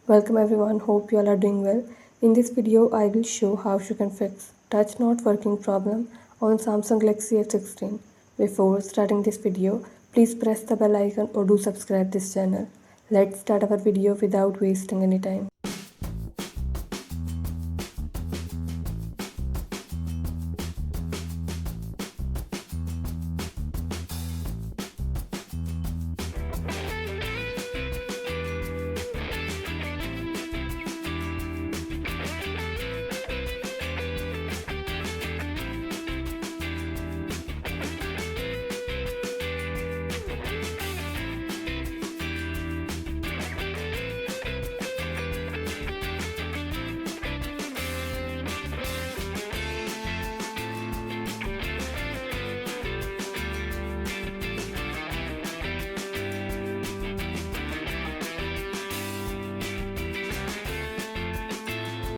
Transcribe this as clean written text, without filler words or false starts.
Welcome everyone, hope you all are doing well. In this video, I will show how you can fix touch not working problem on Samsung Galaxy F16. Before starting this video, please press the bell icon or do subscribe this channel. Let's start our video without wasting any time.